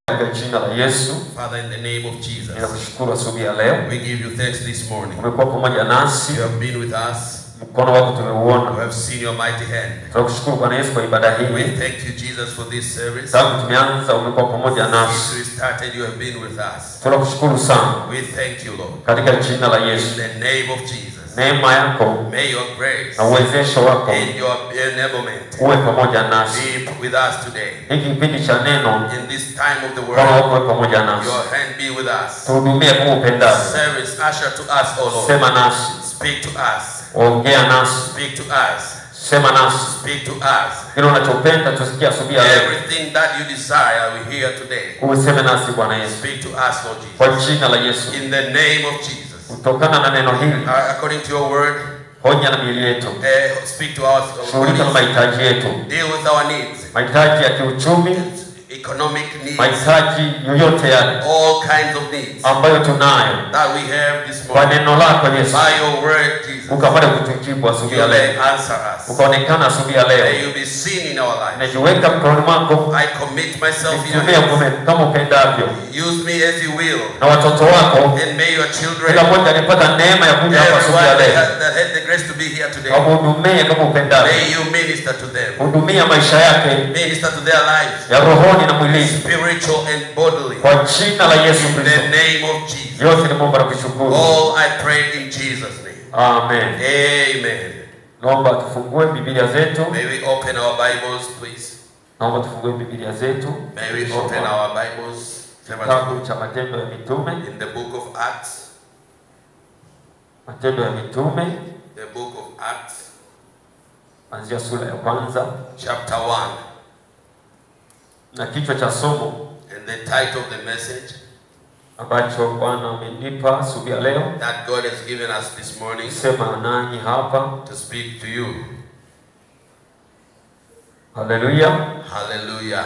Katika jina la Yesu. Father, in the name of Jesus, ninakushukuru asubuhi ya leo. we give you thanks this morning. Umekuwa pamoja nasi. You have been with us. Mkono wako tumeuona. We have seen your mighty hand. Tunakushukuru Bwana Yesu kwa ibada hii. We thank you, Jesus, for this service. Tangu tumeanza umekuwa pamoja nasi. Since we started, you have been with us. Tunakushukuru sana. We thank you, Lord. Katika jina la Yesu. In the name of Jesus. Neema yako May your grace na uwezesho wako and your enablement uwe pamoja nasi. be with us today. Hiki kipindi cha neno, In this time of the Bwana world, uwe pamoja nasi. your hand be with us. Tuhudumie kama upendavyo. Service usher to us, O Lord. Sema nasi. Speak to us. Ongea nasi. Speak to us. Sema nasi. Speak to us. Kile unachopenda tusikie asubuhi ya leo. Everything that you desire, we hear today. Useme nasi Bwana Yesu. Speak to us, Lord Jesus. Kwa jina la Yesu. In the name of Jesus. Kutokana na neno hili, According to your word, hoja na miili yetu. speak to our Shughulika na bodies. mahitaji yetu. Deal with our needs. Mahitaji ya kiuchumi, Economic needs. mahitaji yoyote yale All kinds of needs ambayo tunayo. that we have this Kwa morning. neno lako Yesu, By your word, Jesus. ukapate kutujibu asubuhi You ya may leo. answer us. Ukaonekana asubuhi ya May leo. you be seen in our life. Najiweka mkononi mwako. I commit myself in your Nitumie hands. kama upendavyo. Use me as you will. Na watoto wako, And may your children, kila mmoja alipata neema ya kuja hapa asubuhi ya everyone leo. that had the grace to be here today, Wahudumie kama upendavyo. may you minister to them. Hudumia maisha yake Minister to their lives, ya rohoni na mwilini. spiritual and bodily. Kwa jina la Yesu In the Kristo. name of Jesus. Yote nimeomba na kushukuru. All I pray in Jesus' name. Amen. Amen. Naomba tufungue Biblia zetu. May we open our Bibles, please. Naomba tufungue Biblia zetu. May we open our Bibles. Kitabu cha Matendo ya Mitume. In the book of Acts. Matendo ya Mitume. The book of Acts. Anzia sura ya kwanza. Chapter 1. Na kichwa cha somo And the title of the message ambacho Bwana amenipa asubuhi ya leo. that God has given us this morning Sema nanyi hapa. to speak to you. Haleluya. Hallelujah.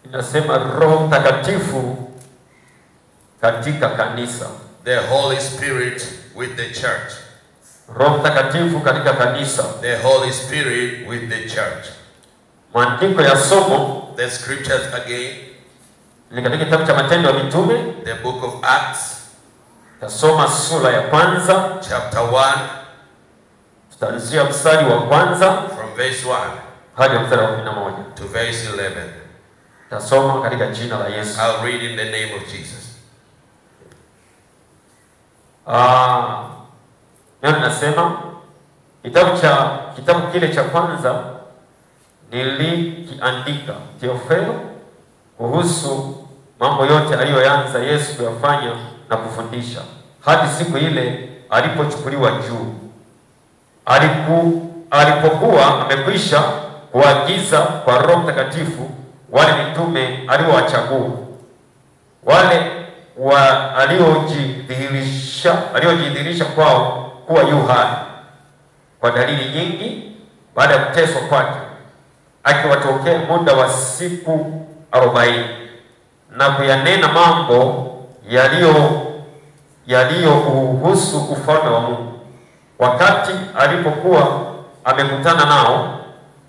Inasema Roho Mtakatifu katika kanisa. The Holy Spirit with the church. Roho Mtakatifu katika kanisa. The Holy Spirit with the church. Maandiko ya somo The scriptures again. ni katika kitabu cha Matendo ya Mitume. The book of Acts. Tasoma sura ya kwanza. Chapter 1. Tutaanzia mstari wa kwanza From verse 1 hadi mstari wa 11. to verse 11. Tasoma katika jina la Yesu. I'll read in the name of Jesus. Nani nasema kitabu kile cha kwanza nilikiandika Theophilo kuhusu mambo yote aliyoanza Yesu kuyafanya na kufundisha hadi siku ile alipochukuliwa juu. Alipokuwa amekwisha kuagiza kwa Roho Mtakatifu wale mitume aliowachagua, wale aliojidhihirisha kwao kuwa yu hai kwa dalili nyingi baada ya kuteswa kwake, akiwatokea muda wa siku 40 na kuyanena mambo yaliyohusu ufalme wa Mungu. Wakati alipokuwa amekutana nao,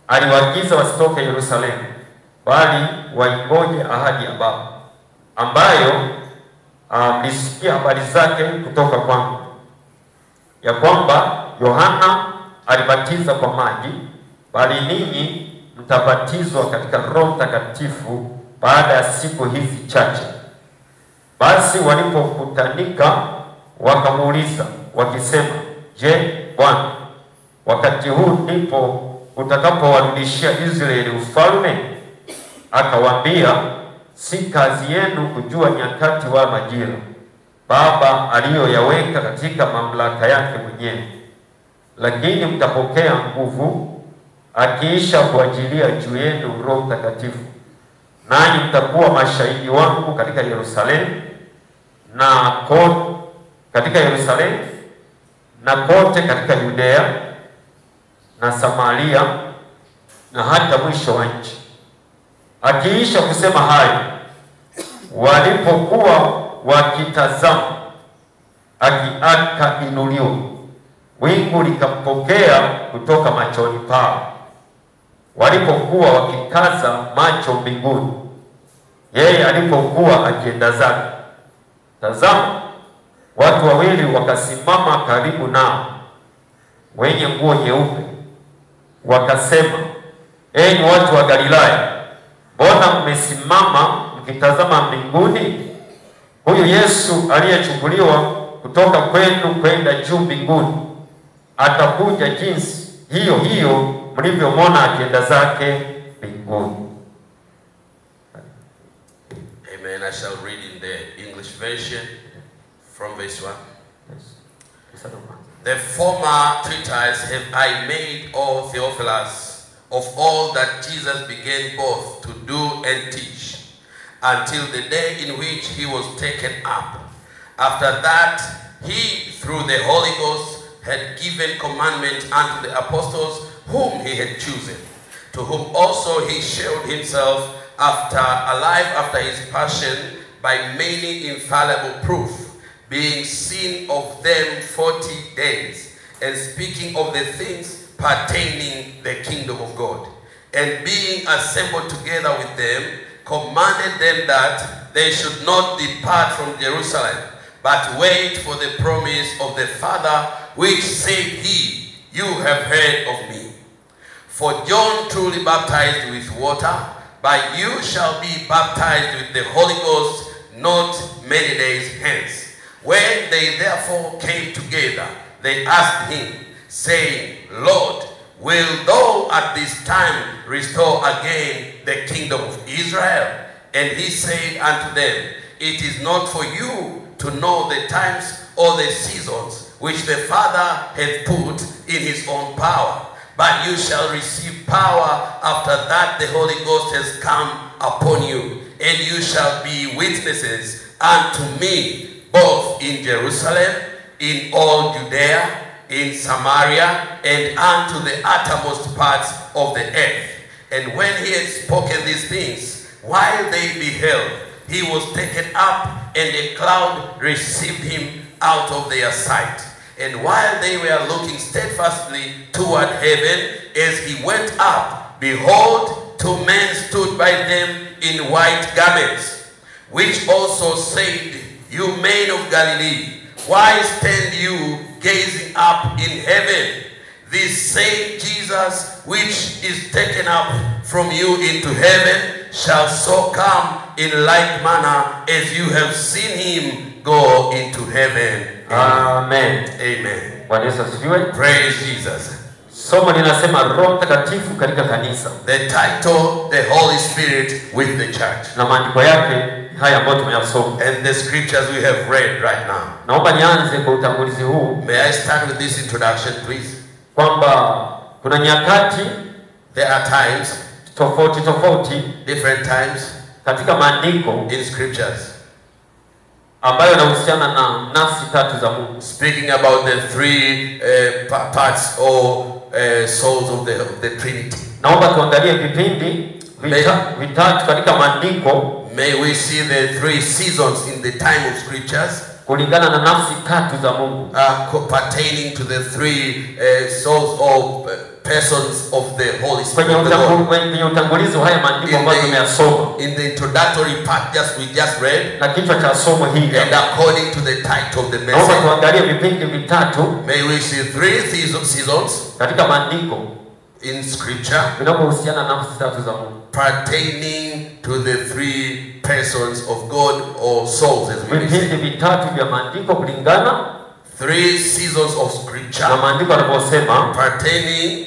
aliwaagiza wasitoke Yerusalemu, bali waingoje ahadi ya Baba, ambayo mlisikia habari zake kutoka kwangu, ya kwamba Yohana alibatiza kwa maji, bali ninyi mtabatizwa katika Roho Mtakatifu baada ya siku hizi chache. Basi walipokutanika wakamuuliza wakisema, je, Bwana, wakati huu ndipo utakapowarudishia Israeli ufalme? Akawaambia, si kazi yenu kujua nyakati wala majira Baba aliyoyaweka katika mamlaka yake mwenyewe, lakini mtapokea nguvu akiisha kuajilia juu yenu Roho Mtakatifu, nanyi mtakuwa mashahidi wangu katika Yerusalemu na kote katika Yudea na Samaria na hata mwisho wa nchi. Akiisha kusema hayo, walipokuwa wakitazama, akainuliwa, wingu likampokea kutoka machoni pao. walipokuwa wakikaza macho mbinguni, yeye alipokuwa akienda zake, tazama, watu wawili wakasimama karibu nao, wenye nguo nyeupe, wakasema, enyi watu wa Galilaya, mbona mmesimama mkitazama mbinguni? Huyu Yesu aliyechukuliwa kutoka kwenu kwenda juu mbinguni, atakuja jinsi hiyo hiyo mlivyomwona akienda zake mbinguni. Amen. I shall read in the English version from verse 1. The former treatise have I made, O Theophilus, of all that Jesus began both to do and teach, until the day in which he was taken up. After that, he, through the Holy Ghost, had given commandment unto the apostles whom he had chosen, to whom also he showed himself alive after his passion by many infallible proof, being seen of them 40 days, and speaking of the things pertaining the kingdom of God. And being assembled together with them, commanded them that they should not depart from Jerusalem, but wait for the promise of the Father, which said he, you have heard of me. For John truly baptized with water, but you shall be baptized with the Holy Ghost not many days hence. When they therefore came together, they asked him, saying, Lord, will thou at this time restore again the kingdom of Israel? And he said unto them, it is not for you to know the times or the seasons which the Father hath put in his own power, but you shall receive power after that the Holy Ghost has come upon you, and you shall be witnesses unto me, both in Jerusalem, in all Judea, in Samaria, and unto the uttermost parts of the earth. And when he had spoken these things, while they beheld, he was taken up, and a cloud received him out of their sight. And while they were looking steadfastly toward heaven, as he went up, behold, two men stood by them in white garments, which also said, you men of Galilee, why stand you gazing up in heaven? This same Jesus, which is taken up from you into heaven, shall so come in like manner as you have seen him go into heaven. Amen. Amen. Praise Jesus. Somo linasema Roho Mtakatifu katika kanisa. The title, the Holy Spirit with the church. Na maandiko yake haya ambayo tumeyasoma. And the scriptures we have read right now. Naomba nianze kwa utangulizi huu. May I start with this introduction, please? Kwamba kuna nyakati, there are times, tofauti, different times katika maandiko, in scriptures, ambayo yanahusiana na nafsi tatu za Mungu. Speaking about the three parts or souls of the Trinity. Naomba tuangalie vipindi vitatu katika maandiko. May we see the three seasons in the time of scriptures, kulingana na nafsi tatu za Mungu, pertaining to the three souls or persons of the Holy Spirit. Kwenye utangulizi haya maandiko ambayo tumeyasoma, in the introductory part we just read, na kichwa cha somo hili, and according to the title of the message, naomba tuangalie vipindi vitatu, may we see three seasons katika maandiko in scripture vinapohusiana na nafsi tatu za Mungu, pertaining to the three persons of God or souls, as we say. Vipindi vitatu vya maandiko kulingana three seasons of scripture na maandiko yanaposema, pertaining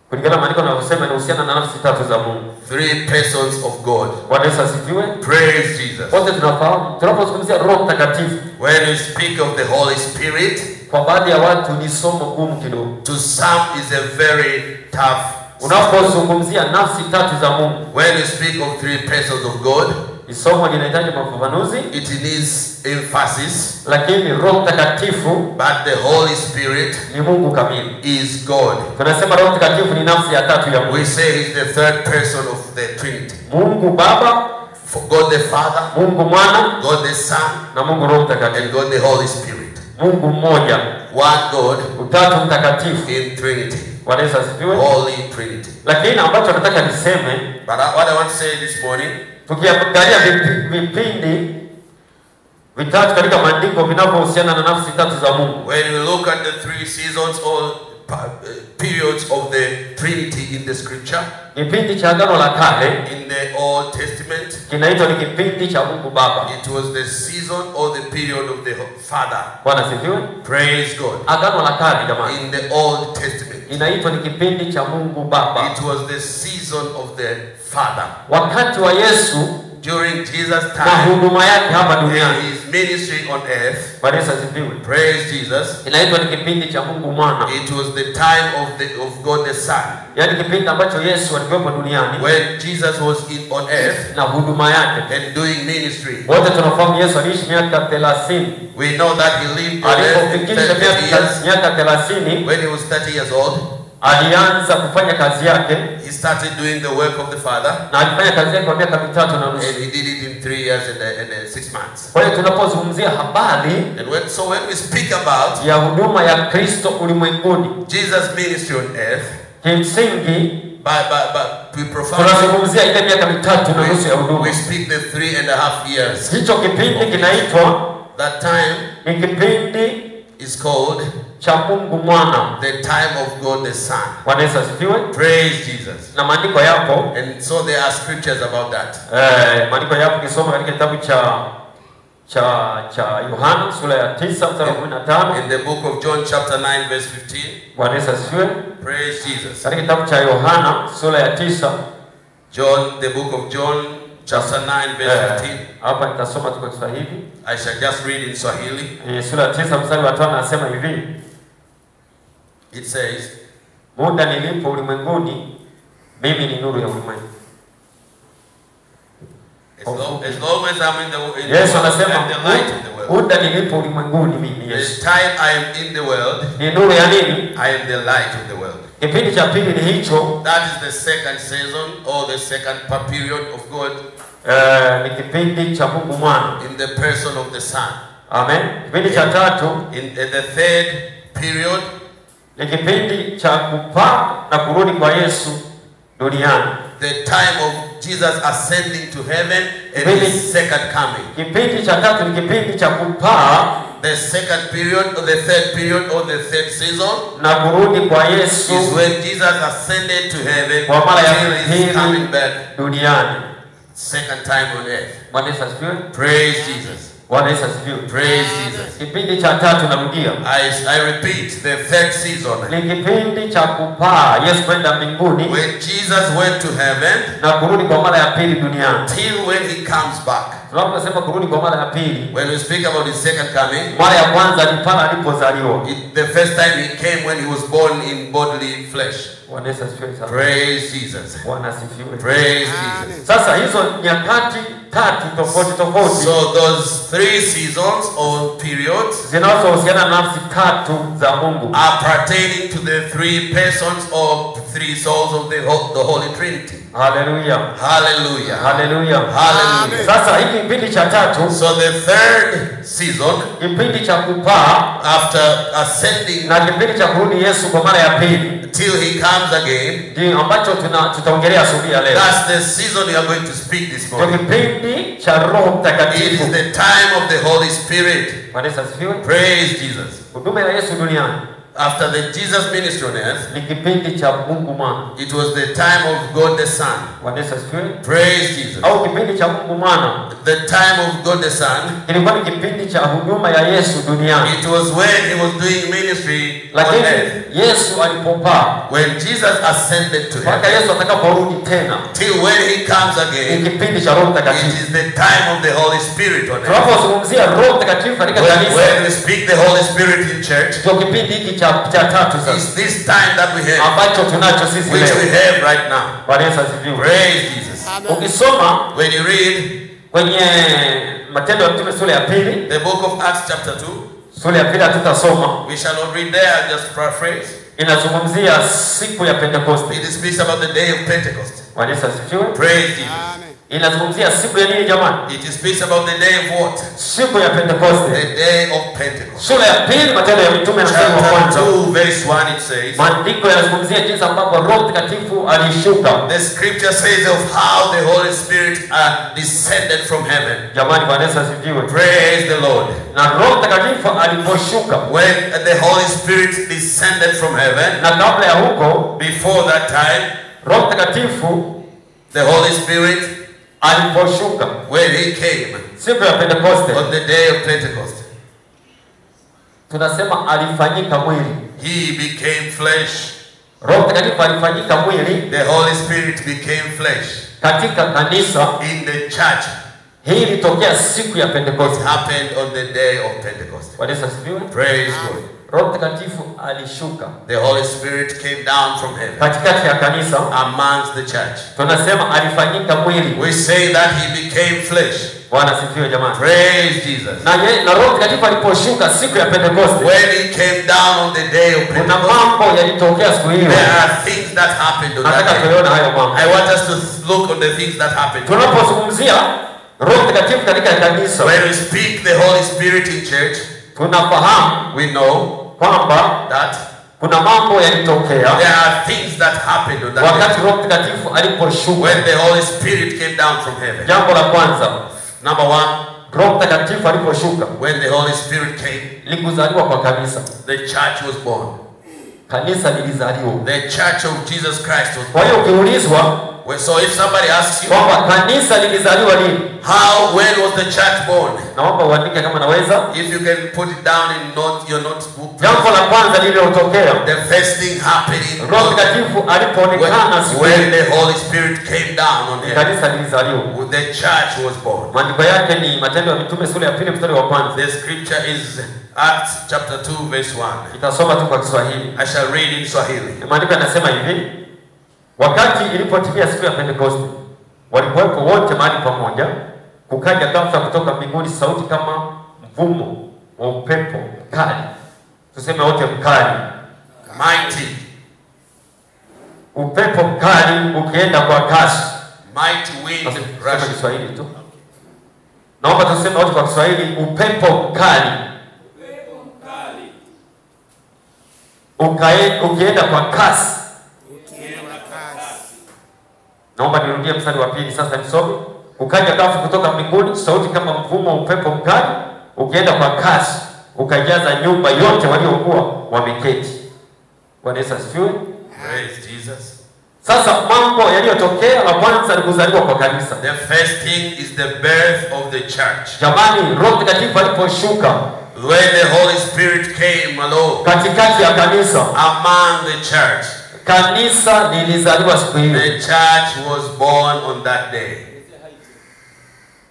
kulingana na maandiko yanaposema inahusiana na nafsi tatu za Mungu, three persons of God. Bwana Yesu asifiwe. Praise Jesus. Wote tunafahamu tunapozungumzia Roho Mtakatifu, when we speak of the Holy Spirit, kwa baadhi ya watu ni somo gumu kidogo. To some is a very tough. Unapozungumzia nafsi tatu za Mungu, when we speak of three persons of God, somo linahitaji mafafanuzi, it needs emphasis. Lakini Roho Mtakatifu, but the Holy Spirit, ni Mungu kamili, is God. Tunasema Roho Mtakatifu ni nafsi ya tatu ya Mungu. We say he's the third person of the Trinity. Mungu Baba, for God the Father, Mungu Mwana, God the Son, na Mungu Roho Mtakatifu, and God the Holy Spirit. Mungu mmoja, one God, Utatu Mtakatifu in Trinity. Bwana Yesu asifiwe. Holy Trinity. Lakini ambacho nataka niseme, But what I want to say this morning, tukiangalia vipindi vitatu katika maandiko vinavyohusiana na nafsi tatu za Mungu. when we look at the 3 seasons or periods of the Trinity in the scripture, Kipindi cha Agano la Kale in the Old Testament, kinaitwa ni kipindi cha Mungu Baba. it was the season or the period of the Father. Bwana asifiwe. Praise God. Agano la Kale jamani, In the Old Testament, inaitwa ni kipindi cha Mungu Baba. it was the season of the Father. Wakati wa Yesu During Jesus' na time, huduma yake hapa duniani. in his ministry on earth, Bwana Yesu asifiwe. praise Jesus, Inaitwa ni kipindi cha Mungu Mwana. it was the time of God the Son. Yaani kipindi ambacho Yesu alikuwepo duniani When Jesus was on earth na huduma yake. and doing ministry. Wote tunafahamu Yesu aliishi miaka 30. We know that he lived on earth Alipofikisha 30 years. miaka 30, When he was 30 years old, alianza kufanya kazi yake he started doing the work of the Father, na alifanya kazi yake kwa miaka 3 na and nusu. he did it in 3 years and 6 months. Kwa hiyo tunapozungumzia habari And when we speak about ya huduma ya Kristo ulimwenguni, Jesus' ministry on earth, kimsingi we profoundly tunazungumzia ile miaka 3 na nusu ya huduma. we speak the 3.5 years. Hicho kipindi kinaitwa That time ni kipindi is called cha Mungu Mwana. the time of God the Son. Bwana Yesu asifiwe. Praise Jesus. Na maandiko yapo, And so there are scriptures about that. maandiko yapo kisoma katika kitabu cha Yohana sura ya 9 mstari wa 15. In the book of John chapter 9 verse 15. Bwana Yesu asifiwe. Praise Jesus. Katika kitabu cha Yohana sura ya 9, John, the book of John chapter 9 verse 15. hapa nitasoma tu kwa Kiswahili. I shall just read in Swahili. Sura ya 9 mstari wa 5 anasema hivi. It says, Muda nilipo ulimwenguni, mimi ni nuru ya ulimwengu. as long as I'm in the world, Yesu anasema I'm the light of the world. muda nilipo ulimwenguni mimi The Yesu time I am in the world, ni nuru ya nini? I am the light of the world. Kipindi cha pili ni hicho, That is the second season or the second period of God ni kipindi cha Mungu Mwana. in the person of the Son. Amen. Kipindi cha tatu In the third period, ni kipindi cha kupaa na kurudi kwa Yesu duniani. the time of Jesus ascending to heaven and his second coming. Kipindi cha tatu ni kipindi cha kupaa The second period or the third period or the third season na kurudi kwa Yesu is when Jesus ascended to heaven kwa mara ya until he's coming pili back duniani. second time on earth. Bwana Yesu asifiwe. Praise Jesus. Bwana Yesu asifiwe. Praise Jesus. Kipindi cha tatu narudia, I repeat, the third season, ni kipindi cha kupaa Yesu kwenda mbinguni when Jesus went to heaven na kurudi kwa mara ya pili duniani. till when he comes back. Tunaposema kurudi kwa mara ya pili, When we speak about his second coming, mara ya kwanza ni pale alipozaliwa. the first time he came when he was born in bodily flesh. Bwana Yesu asifiwe sana. Praise Jesus. Bwana asifiwe. Praise Jesus. Sasa hizo nyakati tatu tofauti So those 3 seasons or periods zinazohusiana na nafsi tatu za Mungu are pertaining to the 3 persons or 3 souls of the Holy Trinity. Haleluya. Hallelujah. Haleluya. Hallelujah. Sasa hiki kipindi cha tatu, So the third season, kipindi cha kupaa after ascending na kipindi cha kurudi Yesu kwa mara ya pili, till he comes again, ndio ambacho tutaongelea asubuhi ya leo. that's the season we are going to speak this Ndio morning. kipindi cha Roho It Mtakatifu. is the time of the Holy Spirit. Bwana Yesu asifiwe. Praise Jesus. Huduma ya Yesu duniani After the Jesus ministry on earth, ni kipindi cha Mungu Mwana. it was the time of God the Son. Bwana Yesu asifiwe. Praise Jesus. Au kipindi cha Mungu Mwana The time of God the Son, kilikuwa ni kipindi cha huduma ya Yesu duniani. it was when he was doing ministry on Lakini earth. Yesu alipopaa When Jesus ascended to mpaka heaven, Yesu atakaporudi tena till when he comes ni again, kipindi cha Roho it Mtakatifu. is the time of the Holy Spirit on earth. Tunapozungumzia Roho Mtakatifu katika kanisa, When we speak the Holy Spirit in church, ndio kipindi hiki cha tatu sasa it's this time that we have, ambacho tunacho sisi which we leo. have right now. Bwana Yesu asifiwe. Praise Jesus. Ukisoma When you read kwenye Matendo ya Mitume sura ya pili, the book of Acts chapter 2, sura ya pili hatutasoma, we shall not read there, I'll just paraphrase. inazungumzia siku ya Pentekoste. It speaks about the day of Pentecost. Bwana Yesu asifiwe. Praise Jesus. Inazungumzia siku ya nini jamani? It speaks about the day of what? Siku ya Pentecost. The day of Pentecost. Sura ya 2 Matendo ya Mitume na mstari wa kwanza. Chapter 2 verse 1 it says. Maandiko yanazungumzia jinsi ambavyo Roho Mtakatifu alishuka. The scripture says of how the Holy Spirit descended from heaven. Jamani, Bwana Yesu asifiwe. Praise the Lord. Na Roho Mtakatifu aliposhuka, when the Holy Spirit descended from heaven, na kabla ya huko, before that time, Roho Mtakatifu, the Holy Spirit aliposhuka, when he came, siku ya Pentecost, on the day of Pentecost, tunasema alifanyika mwili. he became flesh. Roho Mtakatifu alifanyika mwili, the Holy Spirit became flesh katika kanisa, in the church. Hii ilitokea siku ya Pentecost. It happened on the day of Pentecost. Bwana Yesu asifiwe. Praise God. Roho Mtakatifu alishuka, the Holy Spirit came down from heaven, katikati ya kanisa, amongst the church. Tunasema alifanyika mwili. We say that he became flesh. Bwana asifiwe jamani. Praise Jesus. Na Roho Mtakatifu aliposhuka siku ya Pentecost, when he came down on the day of Pentecost, kuna mambo yalitokea siku hiyo. There are things that happened on that day. Tunaona hayo mambo. I want us to look on the things that happened. Tunapozungumzia Roho Mtakatifu katika kanisa, when we speak the Holy Spirit in church, tunafahamu, we know kwamba that kuna mambo yalitokea. There are things that happened on that wakati Roho Mtakatifu aliposhuka, when the Holy Spirit came down from heaven. Jambo la kwanza, number one, Roho Mtakatifu aliposhuka, when the Holy Spirit came, likuzaliwa kwa kanisa. The church was born. Kanisa lilizaliwa. The church of Jesus Christ was born. Kwa hiyo ukiulizwa, so if somebody asks you, kwamba kanisa lilizaliwa lini? When was the church born? Naomba uandike kama naweza. If you can put it down in your notebook. Jambo la kwanza lililotokea, the first thing happening, Roho Mtakatifu alipoonekana siku when the Holy Spirit came down on him, kanisa lilizaliwa. The church was born. Maandiko yake ni Matendo ya Mitume sura ya 2 mstari wa kwanza. The scripture is Acts chapter 2 verse 1. Nitasoma tu kwa Kiswahili. I shall read in Swahili. Maandiko yanasema hivi: wakati ilipotimia siku ya Pentecost, walikuwepo wote mahali pamoja, kukaja ghafla kutoka mbinguni sauti kama mvumo wa upepo mkali. Tuseme wote mkali. Mighty. Upepo mkali ukienda kwa kasi. Mighty wind rushing. Kiswahili tu. Naomba tuseme wote kwa Kiswahili: upepo mkali. Ukienda kwa kasi. Naomba nirudie mstari wa pili sasa nisome. Ukaja ghafla kutoka mbinguni sauti kama mvumo wa upepo mkali ukienda kwa kasi, ukajaza nyumba yote waliokuwa wameketi. Bwana Yesu asifiwe. Praise Jesus. Sasa mambo yaliyotokea, la kwanza ni kuzaliwa kwa kanisa. The first thing is the birth of the church. Jamani, Roho Mtakatifu aliposhuka, when the Holy Spirit came along, katikati ya kanisa, among the church, kanisa lilizaliwa siku hiyo. The church was born on that day.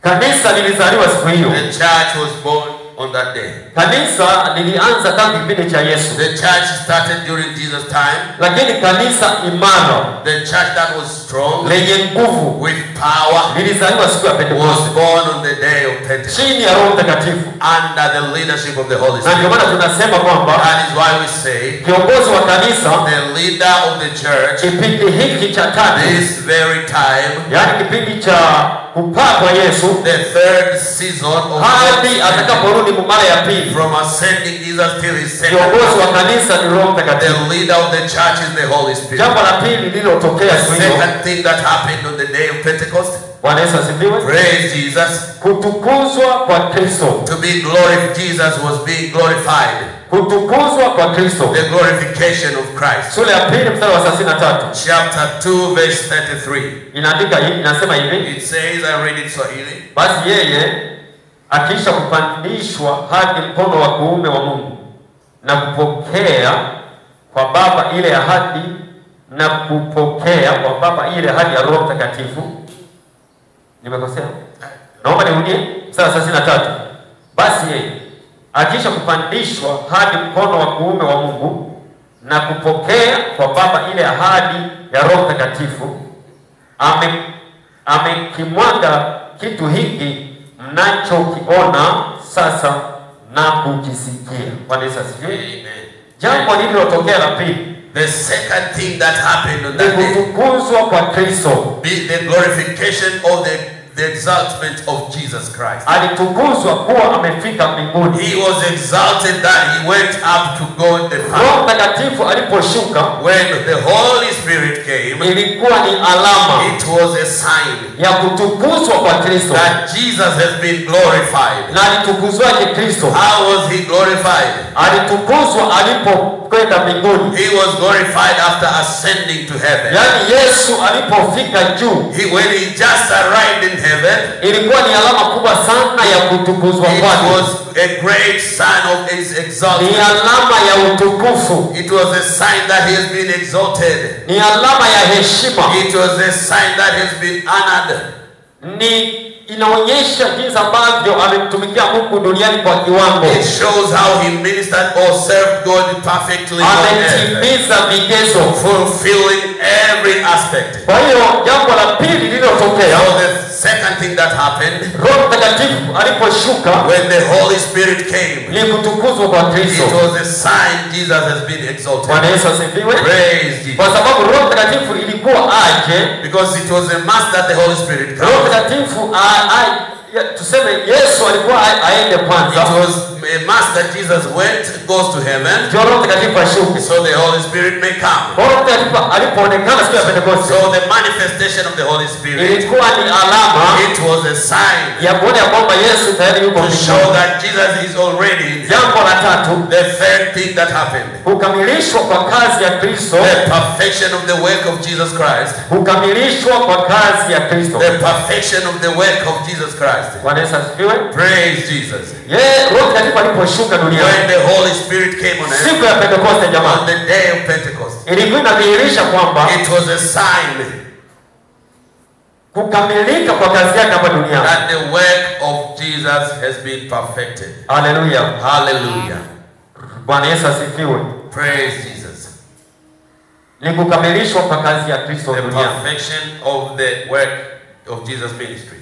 Kanisa lilizaliwa siku hiyo. The church was born on that day. Kanisa lilianza tangu kipindi cha Yesu. The church started during Jesus' time. Lakini kanisa imara, the church that was strong, lenye nguvu, with power, lilizaliwa siku ya Pentecost, was born on the day of Pentecost, chini ya Roho Mtakatifu, under the leadership of the Holy Spirit. Na ndio maana tunasema kwamba that is why we say kiongozi wa kanisa, the leader of the church, kipindi hiki cha tatu, this very time, yani kipindi cha kupaa kwa Yesu, the third season of hadi atakaporudi mara ya pili, from ascending Jesus till his second. Kiongozi wa kanisa ni Roho Mtakatifu. The leader of the church is the Holy Spirit. Jambo la pili lililotokea siku hiyo, second thing that happened on the day of Pentecost. Bwana Yesu asifiwe. Praise Jesus. Kutukuzwa kwa Kristo. To be glorified, Jesus was being glorified. Kutukuzwa kwa Kristo. The glorification of Christ. Sura ya 2 mstari wa 33. Chapter 2 verse 33. Inaandika hivi, inasema hivi. It says, I read it Swahili. Basi yeye akisha kupandishwa hadi mkono wa kuume wa Mungu na kupokea kwa Baba ile ahadi na kupokea kwa Baba ile ahadi ya Roho Mtakatifu. Nimekosea? Naomba nirudie mstari 33. Basi yeye akisha kupandishwa hadi mkono wa kuume wa Mungu na kupokea kwa Baba ile ahadi ya Roho Mtakatifu, amekimwaga kitu hiki mnachokiona sasa na kukisikia. Bwana Yesu asifiwe. Jambo lililotokea la pili, The second thing that happened on ni that day, kutukuzwa kwa Kristo. the glorification of the exaltment of Jesus Christ. Alitukuzwa kuwa amefika mbinguni. He was exalted that he went up to God the Roho Father. Mtakatifu aliposhuka, When the Holy Spirit came, ilikuwa ni alama it was a sign ya kutukuzwa kwa Kristo. that Jesus has been glorified. Na alitukuzwaje Kristo? How was he glorified? Alitukuzwa alipokwenda mbinguni. He was glorified after ascending to heaven. Yaani Yesu alipofika juu, When he just arrived in heaven, ilikuwa ni alama kubwa sana ya kutukuzwa it kwake. was a great sign of his Ni exaltation. alama ya utukufu. It was a sign that he has been exalted. Ni alama ya heshima. It was a sign that he has been honored. Ni inaonyesha jinsi ambavyo amemtumikia Mungu duniani kwa kiwango. It shows how he ministered or served God perfectly on earth, Ametimiza vigezo. fulfilling every aspect. Kwa hiyo jambo la pili lililotokea, So the second thing that happened, Roho Mtakatifu aliposhuka, when the Holy Spirit came, ni kutukuzwa kwa Kristo. it was a sign Jesus has been exalted. Bwana Yesu asifiwe. Praise Jesus. Kwa sababu Roho Mtakatifu ilikuwa aje, Because it was a must that the Holy Spirit Roho come. Mtakatifu tuseme Yesu alikuwa aende It kwanza, was a must that Jesus goes to heaven, ndio Roho Mtakatifu ashuke. so the Holy Spirit may come. Roho Mtakatifu alipoonekana siku ya Pentekoste, So the manifestation of the Holy Spirit, ilikuwa ni alama it was a sign ya kuona kwamba Yesu tayari yuko to show mbinguni. that Jesus is already in heaven. Jambo la tatu, The third thing that happened, kukamilishwa kwa kazi ya Kristo, the perfection of the work of Jesus Christ. kukamilishwa kwa kazi ya Kristo. The perfection of the work of Jesus Christ. Bwana Yesu asifiwe. Praise Jesus. Roho Mtakatifu aliposhuka When duniani the Holy Spirit came on earth, siku ya Pentekoste, on jamani, the day of Pentecost, ilikuwa inadhihirisha kwamba it was a sign kukamilika kwa kazi yake hapa duniani. that the work of Jesus has been perfected. Haleluya. Hallelujah. Bwana Yesu asifiwe. Praise Jesus. Ni kukamilishwa kwa kazi ya Kristo The duniani. perfection of the work of Jesus' ministry.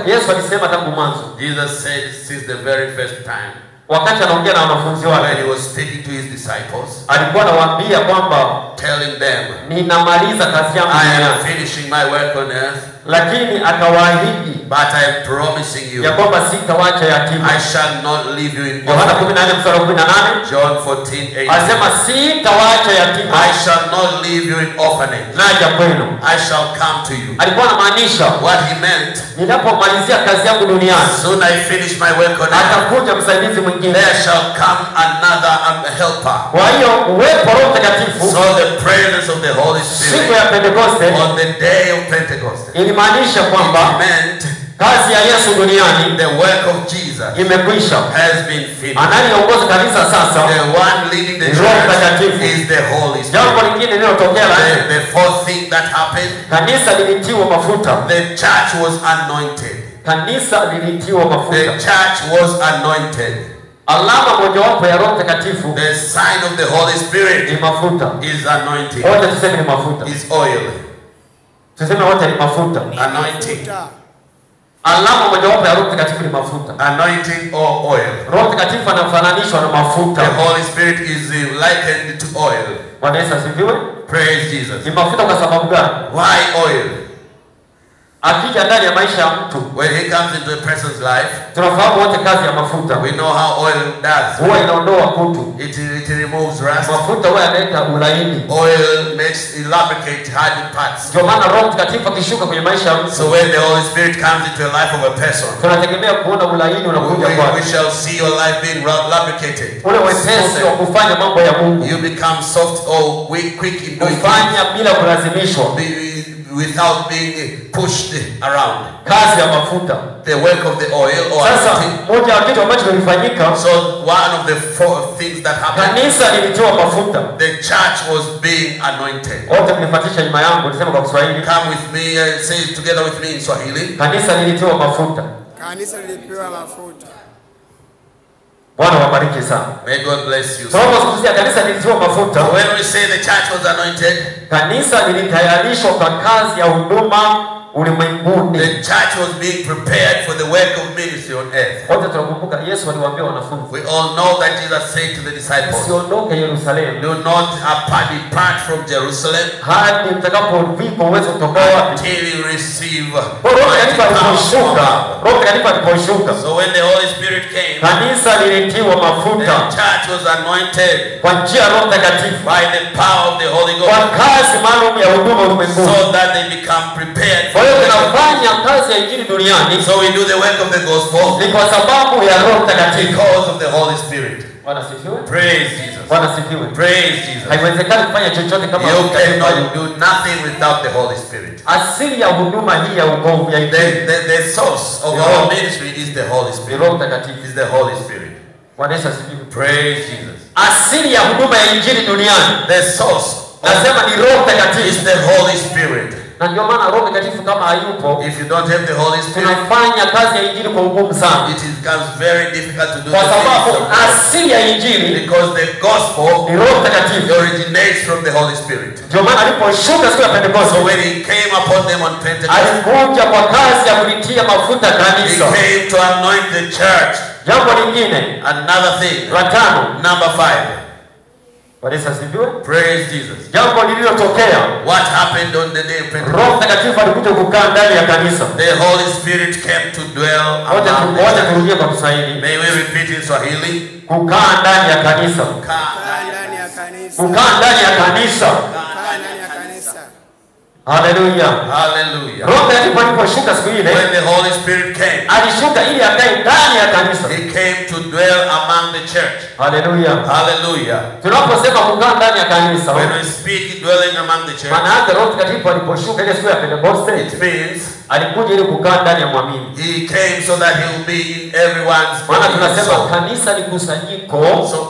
Yesu alisema tangu mwanzo, Jesus said since the very first time, wakati anaongea na wanafunzi when wake, he was speaking to his disciples, alikuwa anawaambia kwamba telling them, ninamaliza kazi yangu I am duniani, finishing my work on earth, lakini akawaahidi but I am promising you, ya kwamba sitawacha yatima. I shall not leave you in Yohana orphanage. 14 mstari wa 18 John 14:8. alisema sitawacha yatima, I shall not leave you in orphanage. naja kwenu. I shall come to you. Alikuwa anamaanisha What he meant, ninapomalizia kazi yangu duniani, soon I finish my work on earth, atakuja msaidizi mwingine. there shall come another helper. Kwa hiyo uwepo wa Roho Mtakatifu So the presence of the Holy siku Spirit ya Pentekoste on the day of Pentecost, ilimaanisha kwamba it meant kazi ya Yesu duniani the work of Jesus imekwisha. has been finished. Anayeongoza kanisa sasa The one leading the Roho church Mtakatifu. is the Holy Jambo Spirit. lingine lililotokea la The fourth thing that happened, kanisa lilitiwa mafuta. the church was anointed. Kanisa lilitiwa The mafuta. church was anointed. Alama mojawapo ya Roho Mtakatifu The sign of the Holy Spirit ni mafuta. is anointing, Wote tuseme ni mafuta. is oil. Tuseme wote ni mafuta. Anointing. Alama mojawapo ya Roho Mtakatifu ni mafuta. Anointing or oil. Roho Mtakatifu anafananishwa na The mafuta. Holy Spirit is likened to oil. Bwana Yesu asifiwe. Praise Jesus. Ni mafuta kwa sababu gani? Why oil? Akija ndani ya maisha ya mtu, When he comes into a person's life, tunafahamu wote kazi ya mafuta. we know how oil does. Huwa inaondoa kutu. It removes rust. Mafuta huwa yanaleta ulaini. Oil makes it lubricate hard parts. Ndio maana Roho Mtakatifu akishuka kwenye maisha ya mtu, So when the Holy Spirit comes into the life of a person, tunategemea kuona ulaini unakuja we kwake. shall see your life being lubricated. Ule wepesi wa kufanya mambo ya Mungu. You become soft or quick in doing things Kufanya bila kulazimishwa. without being pushed around. Kazi ya mafuta. The work of the oil or Sasa anointing. moja ya kitu ambacho kilifanyika, So one of the four things that happened, kanisa lilitiwa mafuta. the church was being anointed. Wote mnifuatisha nyuma yangu, niseme kwa Kiswahili. Come with me and say it together with me in Swahili. Kanisa lilitiwa mafuta. Kanisa lilipewa mafuta. Bwana wabariki sana. May God bless you. Tunapozungumzia kanisa lilitiwa mafuta, When we say the church was anointed, kanisa lilitayarishwa kwa kazi ya huduma ulimwenguni. The church was being prepared for the work of ministry on earth. Wote tunakumbuka Yesu aliwaambia wanafunzi, We all know that Jesus said to the disciples, usiondoke Yerusalemu do not depart from Jerusalem hadi mtakapovikwa uwezo kutoka until you receive Roho Mtakatifu aliposhuka. So when the Holy Spirit came, kanisa lilitiwa the mafuta church was anointed kwa njia ya Roho Mtakatifu by the power of the Holy kwa Ghost, kazi maalum ya huduma ulimwenguni. so that they become prepared Kwa for hiyo the work of tunafanya kazi ya injili duniani So we do the work of the gospel ni kwa sababu ya Roho Mtakatifu. because of the Holy Spirit. Bwana sifiwe. Praise Jesus. Bwana sifiwe. Praise Jesus. Haiwezekani kufanya chochote kama You cannot do nothing without the Holy Spirit. asili ya huduma hii ya wokovu ya injili The source of our ministry is the Holy ni Spirit. Roho Mtakatifu. Is the Holy Spirit. Bwana Yesu asifiwe. Praise Jesus. Asili ya huduma ya injili duniani The source nasema ni Roho is Mtakatifu. the Holy Spirit. Na ndio maana Roho Mtakatifu kama hayupo If you don't have the Holy Spirit, tunafanya kazi ya injili kwa ugumu sana. it becomes very difficult to do Kwa the sababu things of God. asili ya injili Because the gospel ni Roho Mtakatifu. originates from the Holy Spirit. Ndio maana aliposhuka siku ya So Pentekoste when he came upon them on Pentecost, alikuja kwa kazi ya kulitia mafuta he kanisa. came to anoint the church. Jambo lingine Another thing, la tano, number 5. Bwana Yesu asifiwe. Praise Jesus. Jambo lililotokea, What happened on the day of Pentecost? Roho Mtakatifu alikuja kukaa ndani ya kanisa. The Holy Spirit came to dwell Wote among the wote church. turudie kwa Kiswahili. May we repeat in Swahili? Kukaa ndani ya kanisa. Kaa ndani ya kanisa. Kukaa ndani ya kanisa. Kaa ndani ya kanisa. Haleluya. Hallelujah. Roho Mtakatifu aliposhuka siku ile, When the Holy Spirit came, alishuka ili akae ndani ya kanisa. he came to dwell among the church. Haleluya. Hallelujah. Tunaposema kukaa ndani ya kanisa, When we speak dwelling among the church, maana yake Roho Mtakatifu aliposhuka ile siku ya Pentekoste, it means alikuja ili kukaa ndani ya mwamini. he came so that he will be in everyone's Maana body. tunasema So, kanisa ni kusanyiko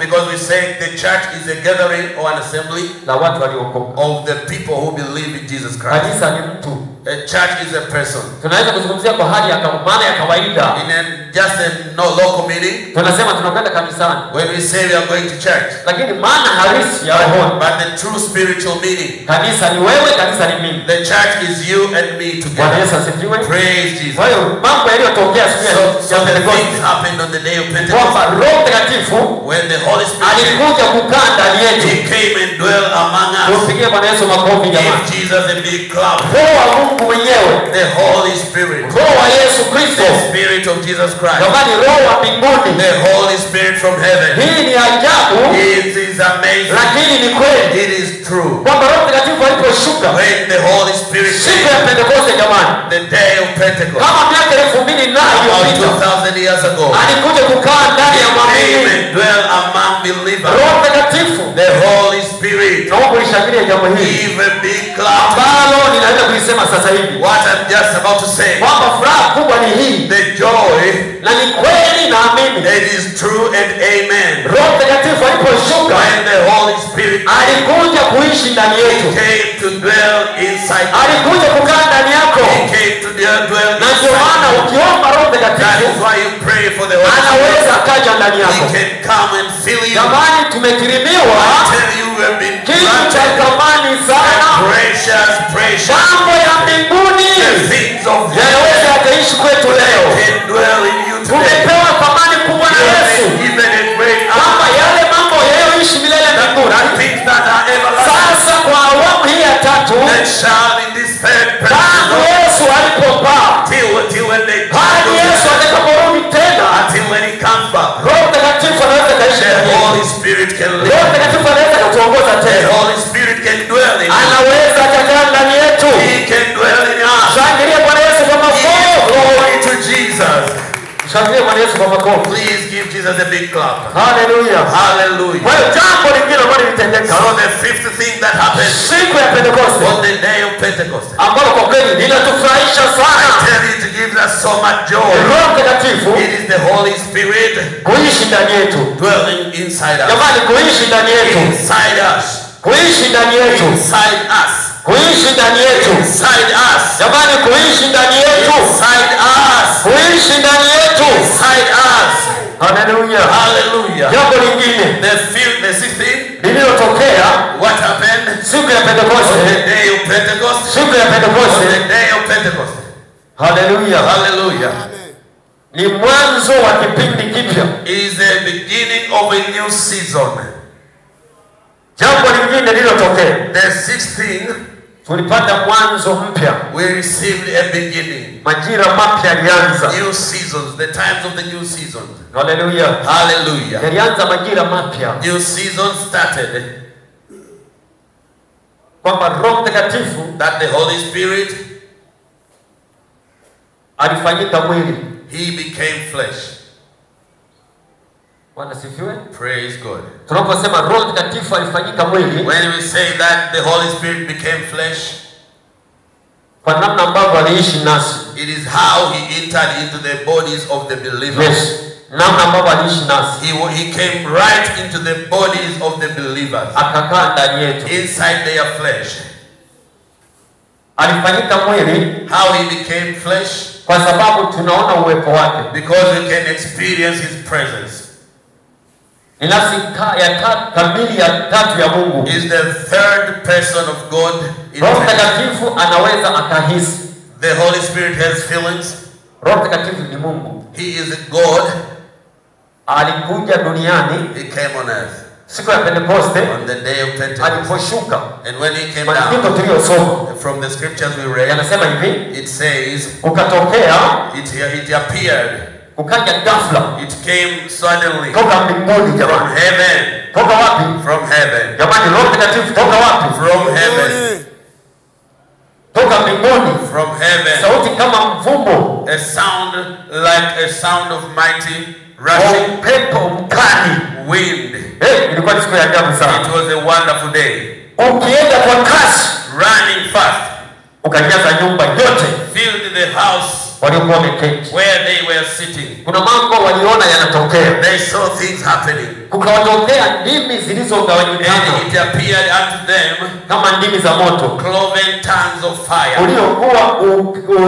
because we say the church is a gathering or an assembly la watu waliokoka. of the people who believe in Jesus Christ. Kanisa ni mtu. A church is a person. Tunaweza kuzungumzia kwa hali ya maana ya kawaida. In just a local meeting, Tunasema tunakwenda kanisani. when we say we are going to church, Lakini maana halisi ya roho, but the true spiritual meaning, kanisa ni wewe, kanisa ni mimi. the church is you and me Bwana together. Yesu asifiwe. Praise Jesus. Kwa hiyo mambo yaliyotokea siku So ya the Pentekoste things happened on the day of kwamba Pentecost Roho Mtakatifu when the Holy Spirit alikuja kukaa ndani yetu. he came and dwelt among us. Tumpigie Bwana Yesu makofi Give jamani. Jesus a big clap. Roho wa Mungu mwenyewe, The Holy Spirit, Roho wa Yesu Kristo, the Spirit of Jesus Christ, jamani, Roho wa mbinguni. the Holy Spirit from heaven. Hii ni ajabu, It is amazing. lakini ni kweli It is true. kwamba Roho Mtakatifu aliposhuka When the Holy Spirit siku ya came, Pentekoste, jamani, the day of Pentecost, kama miaka 2000 na about iliyopita, 2,000 years ago, alikuja kukaa ndani ya came mwamini. and dwelt among believers. Roho Mtakatifu, The Holy Spirit. naomba ulishangilie jambo hili Give a big clap. ambalo ninaweza kulisema sasa hivi What I'm just about to say. kwamba furaha kubwa ni hii, The joy, na ni kweli naamini. it is true and amen. Roho Mtakatifu aliposhuka When the Holy Spirit alikuja kuishi ndani yetu, came to dwell inside you. alikuja kukaa ndani yako, He came to dwell na ndio maana inside you. ukiomba Roho That Mtakatifu is why you pray for the Holy Spirit. anaweza akaja ndani He yako. can come and fill you. Jamani, tumekirimiwa I tell you, we have been kitu cha granted thamani sana. precious, precious. Mambo ya mbinguni The things of yanaweza heaven yakaishi kwetu leo. can dwell in you today. Tumepewa thamani kubwa na You have Yesu, been given a great kwamba yale mambo yanayoishi milele mbinguni things that are everlasting. sasa kwa awamu hii ya tatu, That shall in this third tangu person Yesu alipopaa till when they hadi Yesu atakaporudi tena, until when he comes back. Roho Mtakatifu anaweza kaishi The ndani yetu. Holy Spirit can Roho live. Mtakatifu anaweza kutuongoza The tena, Holy Spirit can dwell in you. anaweza akakaa ndani yetu. He can dwell in us. Shangilie Bwana Yesu kwa Give makofi. glory to Jesus. Shangilie Bwana Yesu kwa makofi. Please give Jesus a big clap. Haleluya. Hallelujah. Kwa hiyo jambo lingine ambalo lilitendeka So the fifth thing that happened siku ya Pentekoste, on the day of Pentecost, ambalo kwa kweli linatufurahisha I sana, tell you, it gives us so much ni joy. Roho Mtakatifu It is the Holy Spirit kuishi ndani yetu. dwelling inside us. Jamani, kuishi ndani yetu, Inside us. kuishi ndani yetu, Inside us. kuishi ndani yetu. Inside us. Jamani, kuishi ndani yetu, Inside us. kuishi ndani yetu. Inside us. Haleluya. Hallelujah. Jambo lingine The sixth thing, lililotokea what happened siku ya on the Pentekoste, day of Pentecost? siku ya On Pentekoste, the day of Pentecost, Pentecost. Hallelujah. Hallelujah. Amen. Ni mwanzo wa kipindi kipya. Is the beginning of a new season. Jambo lingine lililotokea. The sixth thing, Tulipata mwanzo mpya. we received a beginning. Majira mapya yalianza. New seasons, the times of the new seasons. Hallelujah. Hallelujah. Yalianza majira mapya. New seasons started. Kwamba Roho Mtakatifu That the Holy Spirit, alifanyika mwili. he became flesh. Bwana sifiwe. Praise God. Tunaposema Roho Mtakatifu alifanyika mwili, When we say that the Holy Spirit became flesh, kwa namna ambavyo aliishi nasi. it is how he entered into the bodies of the believers. Yes. Namna ambavyo aliishi nasi. He came right into the bodies of the believers. Akakaa ndani yetu. Inside their flesh. Alifanyika mwili How he became flesh? kwa sababu tunaona uwepo wake. Because we can experience his presence. Ni nafsi kamili ya tatu ya Mungu. Is the third person of God. Roho Mtakatifu anaweza akahisi. The Holy Spirit has feelings. Roho Mtakatifu ni Mungu. He is God. Alikuja duniani He came on earth siku ya Pentecoste on the day of Pentecost. aliposhuka. And when he came Maandiko down, tuliyosoma from the scriptures we read, yanasema hivi, it says, ukatokea, it appeared. ukaja ghafla It came suddenly toka mbinguni. from Jamani, heaven. toka wapi? From heaven. Jamani, Roho Mtakatifu toka wapi? From heaven. Toka mbinguni. From heaven. Sauti kama mvumo, A sound like a sound of mighty wa rushing upepo mkali. wind. Ilikuwa ni siku ya ajabu It sana. was a wonderful day. Ukienda kwa kasi, Running fast, ukajaza nyumba yote filled the house waliokuwa wameketi. where they were sitting. Kuna mambo waliona yanatokea. They saw things happening. Kukawatokea ndimi And zilizogawanyikana it appeared unto them kama ndimi za moto cloven tongues of fire.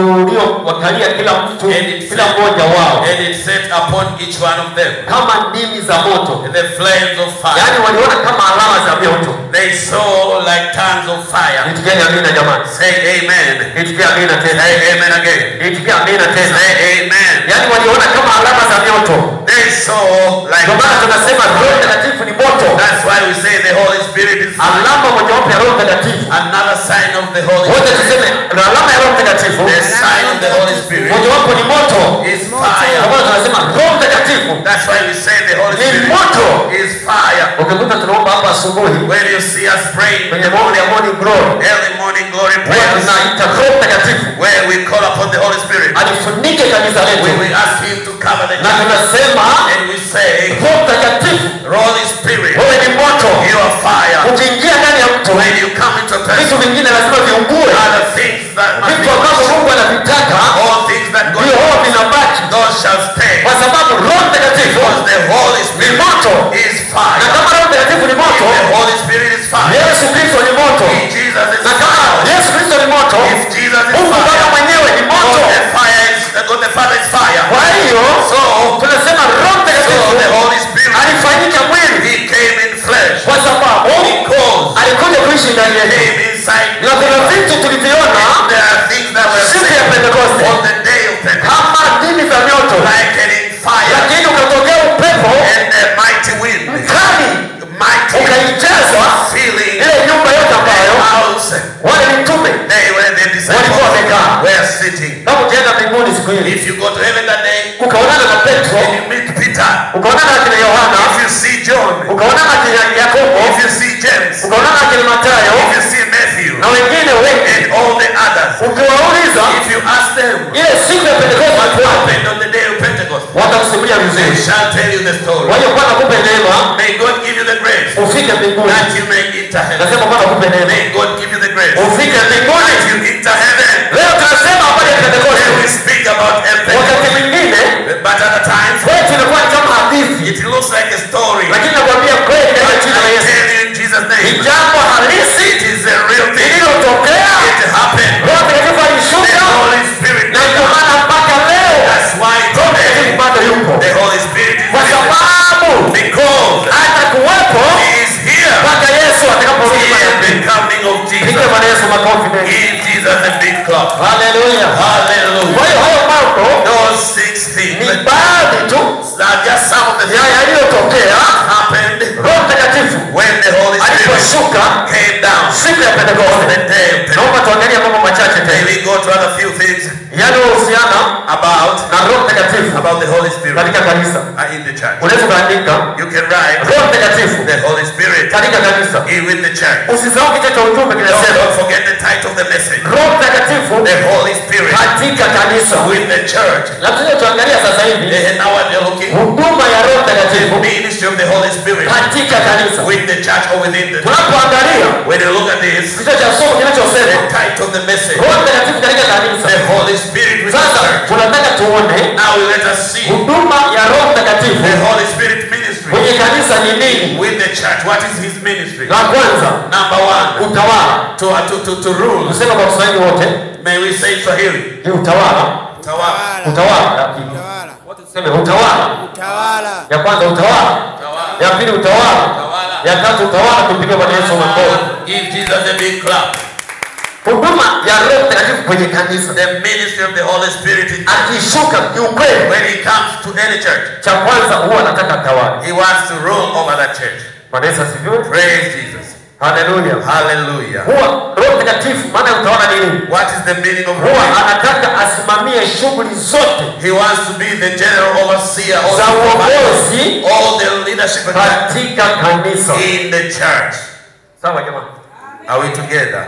uliowakalia kila mtu, kila mmoja wao, And it set upon each one of them kama ndimi za moto. the flames of fire. Yaani waliona kama alama za moto. They saw like tongues of fire. Itikia amina jamani. Say amen. Itikia amina tena. Say amen again. Itikia amina tena. Say amen. Yaani waliona kama alama za moto. They saw like. Ndio maana tunasema Roho Mtakatifu ni moto. That's why we say the Holy Spirit is Alama mojawapo ya Roho Mtakatifu. another sign of the Holy Wote Spirit. tuseme alama ya Roho Mtakatifu. The sign of the Holy Spirit Mojawapo ni moto. is fire. Ndio maana tunasema Roho Mtakatifu That's why we say the Holy ni Spirit moto. is fire. Ukikuta tunaomba hapa asubuhi When you see us praying in kwenye the maombi ya morning glory, early morning glory huwa prayers, tunaita Roho Mtakatifu where we call upon the Holy Spirit, alifunike kanisa letu, we ask Him to cover the na church, tunasema and we say, Roho Mtakatifu Holy Spirit, wewe ni moto. you are fire. Ukiingia ndani ya mtu, When you come into a vitu person, vingine lazima viungue. other things that must Vitu be ambavyo Mungu anavitaka all things that God ndio huwa vinabaki, those shall stay, kwa sababu Roho Mtakatifu because the Holy ni Spirit moto. is Na fire. kama Roho Mtakatifu ni moto, The Holy Spirit is fire. Yesu Kristo ni moto. Jesus is Na kama fire. Yesu Kristo ni moto, If Jesus is Mungu Baba fire, mwenyewe ni moto. God the Father is fire. Kwa hiyo So tunasema Roho the Mtakatifu Holy Spirit, alifanyika mwili He came in flesh. kwa sababu Because alikuja kuishi ndani He yetu, came inside. na kuna vitu tuliviona There are things that were siku ya said Pentekoste on the day of Pentecost, kama ndimi za moto, like in fire lakini ukatokea upepo and a mighty wind, mkali mighty ukaijaza feeling ile nyumba yote ambayo house. wale mitume They were the disciples walikuwa wamekaa. were sitting. Kama ukienda mbinguni siku ile If you go to heaven that day ukaonana na Petro, and you meet Peter, ukaonana na kina Yohana, if you see John, ukaonana na kina Yakobo, if you see James, ukaonana na kina Mathayo if you see Matthew, na wengine wengi, and all the others, ukiwauliza if you ask them ile siku ya Pentekoste what walikuwa wapi, happened on the day of Pentecost, watakusimulia they vizuri. shall tell you the story. Waje Bwana akupe neema May God give you the grace ufike mbinguni. that you may enter heaven. Nasema Bwana akupe neema May God give you the grace ufike mbinguni. that you enter heaven. Leo tunasema habari ya When we Pentekoste. speak about Wakati Pentecost, mwingine but other times kwetu inakuwa ni kama hadithi, it looks like a story. lakini nakwambia kweli But katika jina la I Yesu tell you in Jesus' ni name, jambo halisi it is a real thing. lililotokea. It happened. Roho Mtakatifu The alishuka, Holy Spirit. na ndio maana mpaka leo That's why Roho Mtakatifu today bado yupo, the Holy Spirit is kwa here. sababu Because atakuwepo He is here. mpaka Yesu atakaporudi. He is the coming of Piga Jesus. Bwana Yesu makofi mengi. Give That just some of the things yaliyotokea happened Roho Mtakatifu when the Holy Spirit aliposhuka came down. siku ya Pentecost. The day of Pentecost. Naomba tuangalie mambo machache May tena we go to other few things yanayohusiana about na Roho Mtakatifu the Holy Spirit katika kanisa. in the church. Unaweza kuandika You can write Roho Mtakatifu the Holy Spirit katika kanisa. with the church. Usisahau kichwa cha ujumbe kinasema Don't forget the title of the message. Roho Mtakatifu The Holy Spirit katika kanisa. with the church. Na tunachoangalia sasa hivi And now what they're looking, huduma ya Roho Mtakatifu the ministry of the Holy Spirit katika kanisa. with the church or within the church. Tunapoangalia When you look at this, kichwa cha somo the kinachosema title of the message, Roho Mtakatifu katika kanisa. the Holy Spirit with the Sasa church. tunataka tuone Now let us see huduma ya Roho Mtakatifu the Holy Spirit ministry kwenye kanisa ni nini? with the church. What is his ministry? La kwanza, Number one, utawala. to rule. Tuseme kwa Kiswahili wote, May we say Swahili? ni utawala. Tawala. Utawala ya pili. Utawala. Wote tuseme utawala. Utawala. Ya kwanza utawala. Ya pili utawala. Ya tatu utawala. Tumpige Bwana Yesu makofi. Give Jesus a big clap. Huduma ya Roho Mtakatifu kwenye kanisa. The ministry of the Holy Spirit in Akishuka kiukweli, when he comes to any church, cha kwanza huwa anataka tawala. he wants to rule over that church. Bwana Yesu asifiwe. Praise Jesus. Haleluya. Hallelujah. Huwa Roho Mtakatifu maana utawala ni nini? What is the meaning of Huwa ruling? anataka asimamie shughuli zote He wants to be the general overseer za of uongozi all the leadership katika kanisa. in the church. Sawa jamani? Are we together?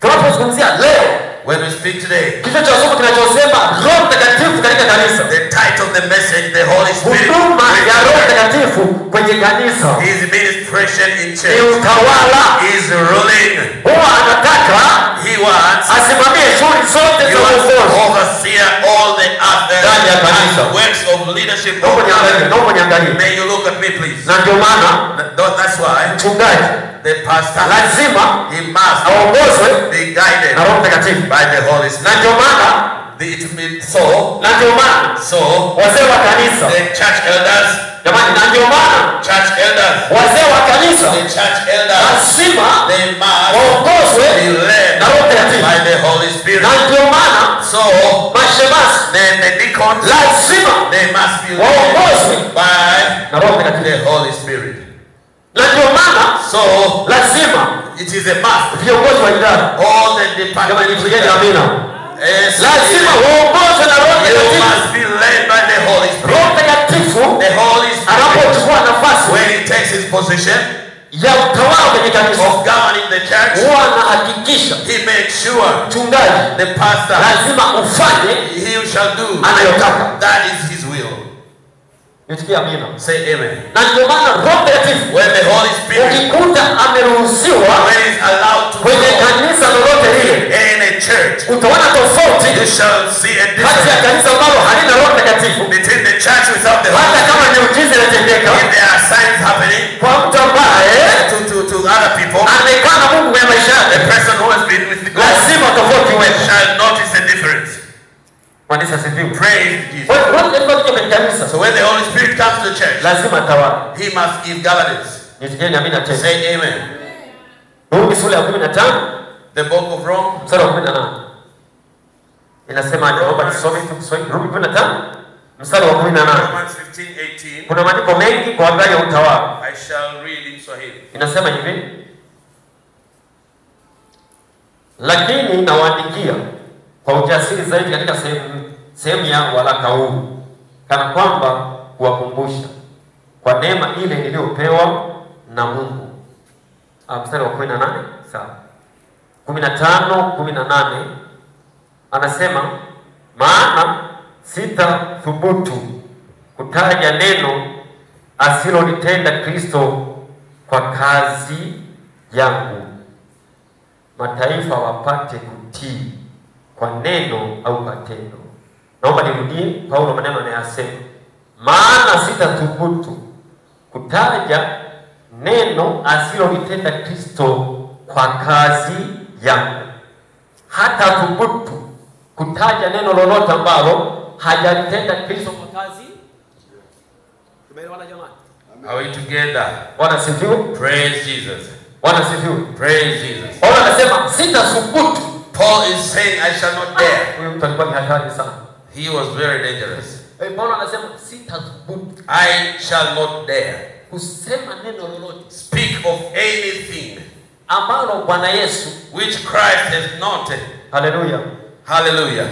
Tunapozungumzia leo When we speak today, kichwa cha somo kinachosema Roho Mtakatifu katika kanisa. the title of the message, the Holy Spirit, Huduma ya Roho Mtakatifu kwenye kanisa his administration in ni church, utawala. is ruling. Huwa anataka He wants asimamie shughuli zote He za wants to uongozi. overseer all the other Ndani ya kanisa. works of leadership. Naomba niangalie. May you look at me, please. Na ndio maana That's why mchungaji the pastor, lazima he must aongozwe be guided na Roho Mtakatifu. by the Holy Na Spirit. ndio maana So wazee wa kanisa, the church elders, jamani, na ndio maana church elders, wazee wa kanisa the church elders, lazima they must waongozwe be led na Roho Mtakatifu. by the Holy Spirit. Na ndio maana So mashemasi the deacons, lazima they must be waongozwe led by na Roho Mtakatifu. the Holy Spirit. Na ndio maana So lazima it is a must. viongozi wa idara, All the jamani, departments, tujeni amina, yes, lazima waongozwe na Roho you Mtakatifu. must be led by the Holy Spirit. Roho Mtakatifu The Holy Spirit, anapochukua nafasi when he takes his position ya utawala kwenye kanisa, of governing the church, huwa anahakikisha he makes sure mchungaji the pastor, lazima ufanye he shall do anayotaka. that is his will. Nitikia amina. Say amen. Na ndio maana Roho Mtakatifu When the Holy Spirit, ukikuta ameruhusiwa when he's allowed to kwenye flow kanisa lolote lile, in a church, utaona tofauti you shall see a kati ya difference kanisa ambalo halina Roho Mtakatifu, between the church without the Holy hata Spirit. kama miujiza inatendeka If there are signs happening kwa mtu ambaye to other people, amekaa na Mungu kwenye maisha the yake, person who has been with God lazima tofauti iwepo. shall notice a difference. Kanisa sifiwe. Praise Jesus. Kwa hiyo Roho Mtakatifu kwenye kanisa So when the Holy Spirit comes to the church, lazima tawala. he must give governance. Nitikieni amina tena. Say amen. Rumi sura ya 15 The book of Rome, mstari wa 18. Inasema naomba nisome tu Kiswahili. Rumi 15 mstari wa 18. Romans 15:18. Kuna maandiko mengi kwa habari ya utawala. I shall read in Swahili. Inasema hivi: lakini nawaandikia kwa ujasiri zaidi katika sehemu ya waraka huu, kana kwamba kuwakumbusha kwa neema ile niliyopewa na Mungu. Mstari wa 18, sawa. 15:18 anasema, maana sitathubutu kutaja neno asilolitenda Kristo kwa kazi yangu, mataifa wapate kutii kwa neno au kwa tendo. Naomba nirudie Paulo maneno anayosema, maana sitathubutu kutaja neno asilolitenda Kristo kwa kazi yangu. Hata thubutu kutaja neno lolote ambalo hajalitenda Kristo kwa kazi. Tumeelewana jamani? Are we together? Bwana sifiwe. Praise Jesus. Bwana sifiwe. Praise Jesus. Paulo anasema sitathubutu. Paul is saying, I shall not dare. Huyu mtu alikuwa ni hatari sana. He was very dangerous. Kwa hiyo Paulo anasema sitathubutu I shall not dare kusema neno lolote speak of anything ambalo Bwana Yesu, which Christ has not, haleluya, hallelujah,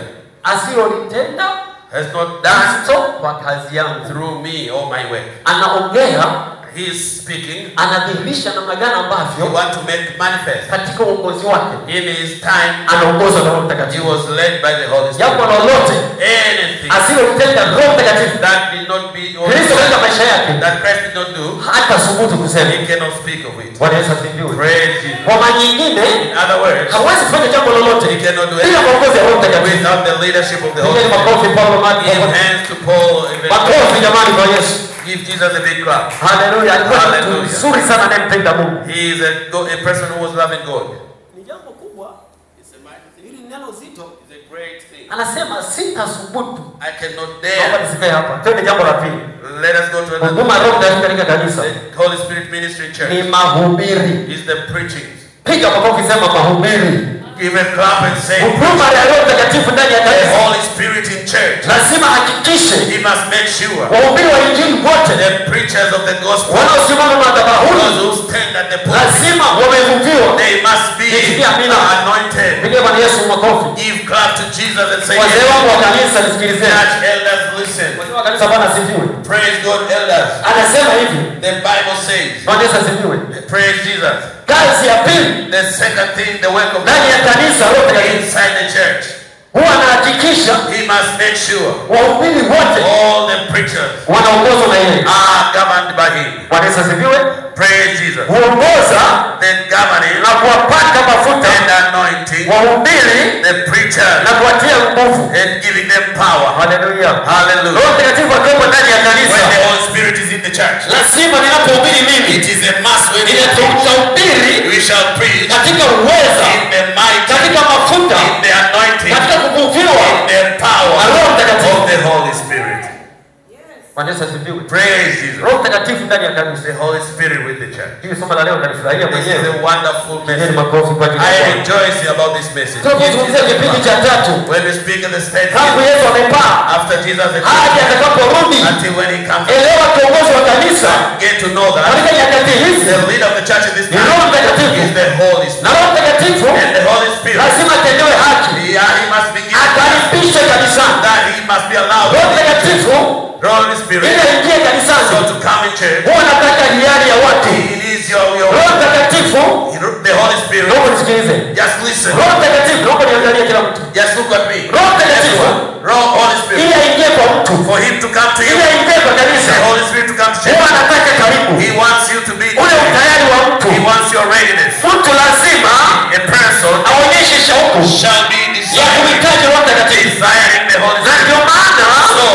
asilolitenda has not done kwa kazi yangu. through me or my work. Anaongea, He is speaking. anadhihirisha namna gani You ambavyo want to make manifest. katika uongozi wake In his time, anaongozwa na Roho he Mtakatifu. was led by the Holy Jambo Spirit. lolote Anything asilolitenda Roho Mtakatifu, that did not be, or Kristo katika maisha yake, that Christ did not do, hata thubutu kusema. he cannot speak of it. Bwana Yesu asifiwe. Praise Jesus. Kwa maana nyingine, In other words, hawezi kufanya jambo he lolote cannot do bila anything maongozi ya Roho Mtakatifu. without the leadership of the Holy Pigeni Spirit. makofi Paulo Marko. Give hands to Paul. Makofi jamani kwa Yesu. Give Jesus a big clap. Haleluya. Alikuwa mtu Hallelujah. mzuri sana anayempenda Mungu. He is a person who was loving God. Ni jambo kubwa. It's a mighty thing. Hili neno zito. It's a great thing. Anasema sitasubutu. I cannot Naomba dare. nisikae hapa. Twende jambo la pili. Let us go to another. Huduma ya Roho Mtakatifu katika kanisa The Holy Spirit Ministry ni Church mahubiri. is the preaching. Piga makofi, sema mahubiri. Give a clap and say, Huduma ya Roho Mtakatifu ndani ya the kanisa Holy Spirit in church. lazima hakikishe He must make sure wahubiri wa injili wote the preachers of the gospel, wanaosimama those madhabahuni who stand at the pulpit, lazima wamevuviwa. they must be Nisikia amina. anointed. Piga Bwana Yesu makofi. Give clap to Jesus and say, Wazee yes. wangu wa kanisa nisikilizeni. Church elders, listen. Wazee wa kanisa Bwana asifiwe. Praise God, elders. Anasema hivi, The Bible says, Bwana Yesu asifiwe. praise Jesus. Kazi ya pili The second thing, the work of ndani ya God kanisa Roho Mtakatifu inside the church, huwa anahakikisha he must make sure wahubiri wote all the preachers wanaongozwa na yeye. are governed by him. Bwana Yesu asifiwe. Praise Jesus. Huongoza Then governing na kuwapaka mafuta and anointing wahubiri the preachers na kuwatia nguvu. and giving them power. Haleluya. Hallelujah. Roho Mtakatifu akiwepo ndani ya When kanisa, the Holy Spirit is in the church, lazima ninapohubiri mimi it is a must when ninatahubiri we shall preach katika uweza, in the might, katika mafuta, in the anointing, katika kuvuviwa in the power na Roho Mtakatifu. of the Holy Spirit. Bwana Yesu asifiwe. Praise Jesus. Roho Mtakatifu ndani ya kanisa. The Holy Spirit with the church. Hili somo la leo nalifurahia This is mwenyewe. a wonderful Pigeni message. makofi kwa ajili I ya Bwana. rejoice about this message. Tunapozungumzia kipindi cha tatu, When we speak of the state tangu Yesu amepaa after Jesus hadi atakaporudi, until when he comes, elewa kiongozi wa kanisa get to know that katika nyakati hizi the leader of the church in this ni Roho time Mtakatifu, is the Holy na Spirit. Roho Mtakatifu And the Holy Spirit, lazima atendewe haki, he must be given akaribishe kanisani. that he must be allowed. Roho Mtakatifu Holy Spirit, ili aingie so kanisani, to come in church, huwa anataka hiari ya watu. he needs your Roho Mtakatifu, the Holy Spirit. naomba nisikilize. Just listen. Roho Mtakatifu, naomba niangalie kila mtu. Just look at me. Roho Mtakatifu Holy ili Spirit, aingie kwa mtu, for him to come to you, ili aingie kwa kanisa, the Holy Spirit to come to huwa church, anataka karibu. he wants you to be Ule utayari wa mtu, he wants your readiness. mtu lazima A person aonyeshe shauku shall be ya kuhitaji Roho Mtakatifu. desiring the Holy Na ndio Spirit. maana So,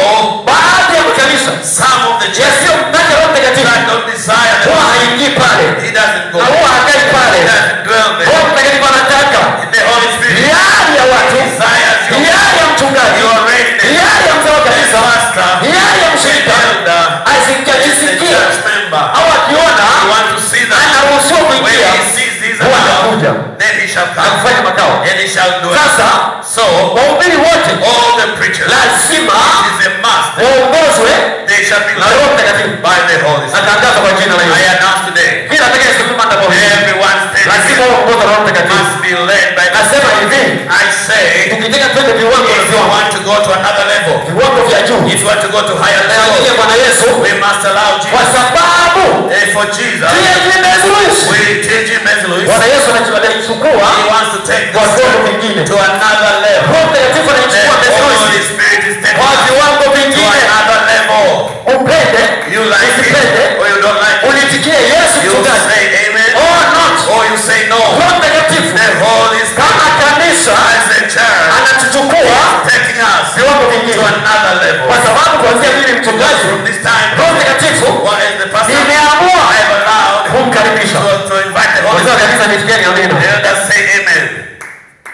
baadhi ya makanisa some of the churches yasiyomtaka Roho Mtakatifu that don't desire the huwa Holy haingii pale Spirit, he doesn't go. na huwa hakai He pale. doesn't dwell there. Roho Mtakatifu anataka The Holy Spirit hiari ya watu, desires your hiari ya mchungaji, your readiness. hiari ya mzee wa The kanisa, pastor, hiari ya the mshirika elder, the asijisikie church member. au akiona You want to see that anaruhusiwa when kuingia, he sees these huwa allowed, anakuja then he shall na come kufanya makao. and he shall do it. Sasa So, wahubiri wote all the preachers, lazima it is a must, waongozwe they shall be na Roho led Mtakatifu. by the Holy Spirit. Natangaza kwa jina la I Yesu. announce today, Kila atakayesimama atapohubiri everyone lazima standing waongozwe na Roho Mtakatifu. must be led by the Nasema hivi, I say, tukitaka twende viwango if you want to go to another level, viwango vya juu, if you want to go to higher tuangalie level, Bwana Yesu, we must allow kwa Jesus. sababu And for Jesus, tuyejimezuishi. we teach him as Louis. Bwana Yesu anachukua He wants to take kwa this viwango vingine. to another level. Roho Mtakatifu The anachukua Holy mezuishi Spirit is taking kwa us viwango to vingine. another level. Upende, You like usipende, it or you don't like it. unitikie Yesu You mchungaji say amen or not. or you say no. Roho Mtakatifu The Holy Spirit kama kanisa as a church anatuchukua taking us viwango to vingine, another level. kwa sababu kuanzia mimi mchungaji, From this time, Roho Mtakatifu what is the pastor? nimeamua I have allowed kumkaribisha. to invite the Holy Wazee wa Spirit. kanisa nitikeni amina. Let us say amen.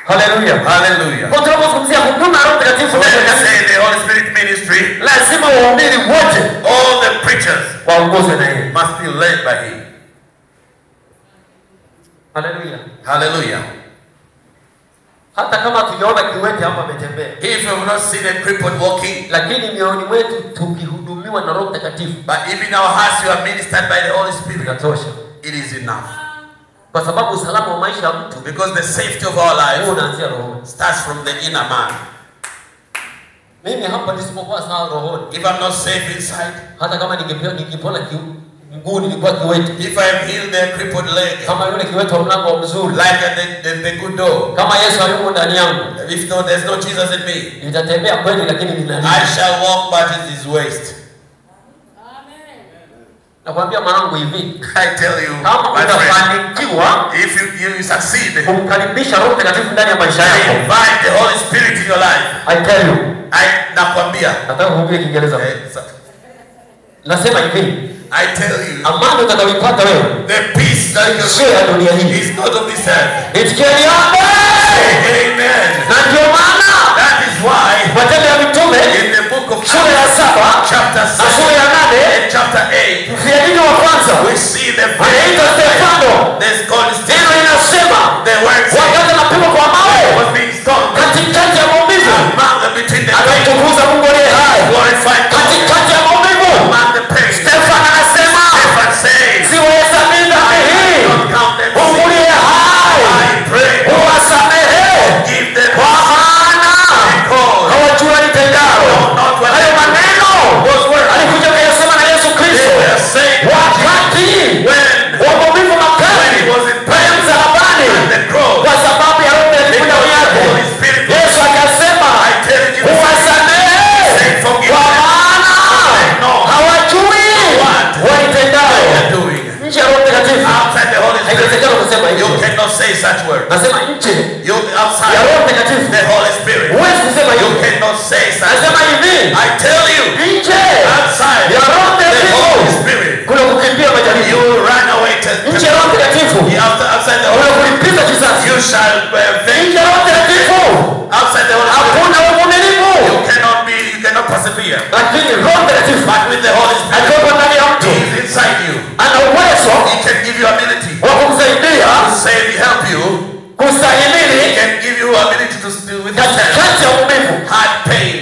Haleluya. Hallelujah. Kwa tunapozungumzia huduma ya Roho Mtakatifu When ndani ya we kanisa, say the Holy Spirit ministry, lazima wahubiri wote all the preachers waongozwe na yeye. must be led by him. Haleluya. Hallelujah. Hata kama tuliona kiwete hapa ametembea. If you have not seen a crippled walking, lakini mioyoni mwetu tukihudumiwa na Roho Mtakatifu, but even in our hearts you are ministered by the Holy Spirit, inatosha. it is enough. Kwa sababu usalama wa maisha ya mtu, because the safety of our life unaanzia rohoni, starts from the inner man. Mimi hapa nisipokuwa sawa rohoni, if I'm not safe inside, hata kama nikipona mguu nilikuwa kiwete, if I am healed the crippled leg, kama yule kiwete wa mlango mzuri, like the good door, kama Yesu hayumo ndani yangu, if no, there's no Jesus in me, nitatembea kweli lakini ninalia. I shall walk but it is waste. Nakwambia mwanangu hivi, I tell you, kama utafanikiwa, if you succeed, kumkaribisha Roho Mtakatifu ndani ya maisha yako, invite the Holy Spirit in your life. I tell you, nakwambia, nataka kuhubiri Kiingereza. Nasema hivi, I tell you, amani utakayoipata wewe, the peace that you share dunia hii, is not of this earth. It's getting up. Amen. Na ndio maana, that is why, Matendo ya Mitume in the book of sura ya 7 chapter 7 na sura ya 8 and chapter 8, mfiadini wa kwanza we see the anaitwa Stefano. There's God Neno linasema the word wakati anapigwa kwa mawe was being stoned katikati ya maumivu, between the akamtukuza Mungu aliye hai. glorified Katikati ya maumivu, Stefano anasema, siwahesabii dhambi hii, Mungu aliye hai uwasamehe, kwa maana hawajua litendalo. Hayo maneno alikuja kuyasema na Yesu Kristo wakati wa maumivu makali pale msalabani, kwa sababu ya Roho Mtakatifu ndani yake. Yesu akasema, uwasamehe, kwa maana hawajui walitendalo. Nje ya Roho Mtakatifu haiwezekani kusema hivyo. You cannot say such words. Nasema nje outside ya Roho Mtakatifu, the Holy Spirit, huwezi kusema you hivyo. cannot say such. Nasema hivi, I tell you, nje outside ya Roho the Holy Mtakatifu Spirit, kuna kukimbia you majaribu. will run away to Nje ya Roho Mtakatifu outside the kuna Holy kulipiza kisasi. you shall Nje ya Roho Mtakatifu outside the Holy Spirit hakuna uvumilivu. you cannot persevere. Lakini Roho Mtakatifu But with the Holy Spirit, akiwa ndani ya mtu, He is inside you. ana uwezo He can give you ability wa kumsaidia to save you, help you. He kustahimili can give you ability to withstand katikati ya maumivu. hard pain.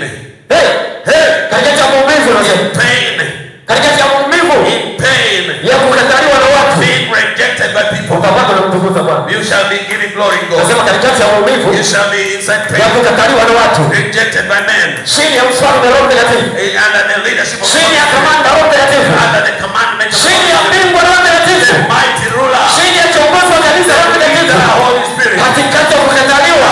Katikati ya maumivu, nasema Pain. katikati ya maumivu In pain. ya kukataliwa na watu, Being rejected by people. utapata na kutukuza Bwana. You shall be giving glory to God. Nasema katikati ya maumivu You shall be inside ya pain. kukataliwa na watu, Rejected by men. chini ya mfalme Roho Mtakatifu, Under the leadership of chini ya God. kamanda Roho Mtakatifu, Under the commandment of chini ya God. mbingwa Roho Mtakatifu, The mighty ruler. chini ya kiongozi wa kanisa Roho The Mtakatifu, Holy Spirit. katikati ya kukataliwa